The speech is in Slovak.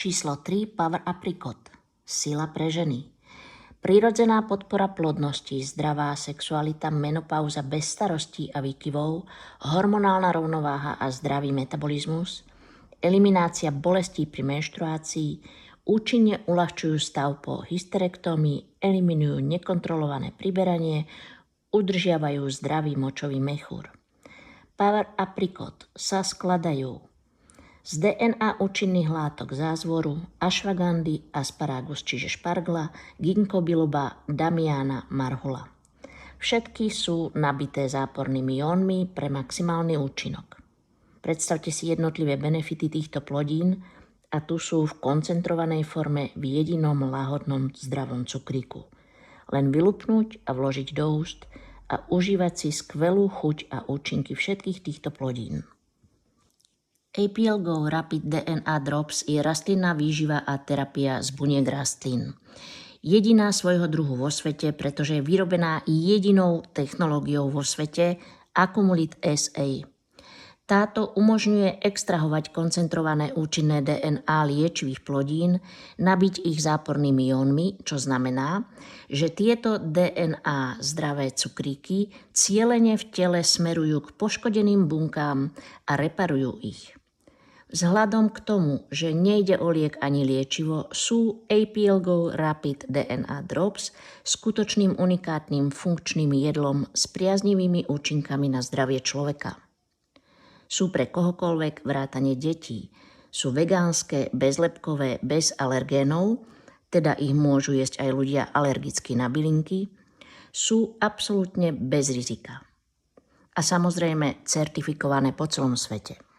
Číslo 3. Power Apricot. Sila pre ženy. Prirodzená podpora plodnosti, zdravá sexualita, menopauza bez starostí a výkyvov, hormonálna rovnováha a zdravý metabolizmus, eliminácia bolestí pri menštruácii, účinne uľahčujú stav po hysterektómii, eliminujú nekontrolované priberanie, udržiavajú zdravý močový mechúr. Power Apricot sa skladajú z DNA účinných látok zázvoru, ashwagandy, asparagus, čiže špargla, ginkgo biloba, damiana, marhula. Všetky sú nabité zápornými jónmi pre maximálny účinok. Predstavte si jednotlivé benefity týchto plodín a tu sú v koncentrovanej forme v jedinom lahodnom zdravom cukríku. Len vylupnúť a vložiť do úst a užívať si skvelú chuť a účinky všetkých týchto plodín. APL Go Rapid DNA Drops je rastlinná výživa a terapia z buniek rastlín. Jediná svojho druhu vo svete, pretože je vyrobená jedinou technológiou vo svete Accumulit SA. Táto umožňuje extrahovať koncentrované účinné DNA liečivých plodín, nabiť ich zápornými jónmi, čo znamená, že tieto DNA zdravé cukríky cielene v tele smerujú k poškodeným bunkám a reparujú ich. Vzhľadom k tomu, že nejde o liek ani liečivo, sú APL Go Rapid DNA Drops skutočným unikátnym funkčným jedlom s priaznivými účinkami na zdravie človeka. Sú pre kohokoľvek vrátane detí. Sú vegánske, bezlepkové, bez alergénov, teda ich môžu jesť aj ľudia alergicky na bylinky. Sú absolútne bez rizika. A samozrejme certifikované po celom svete.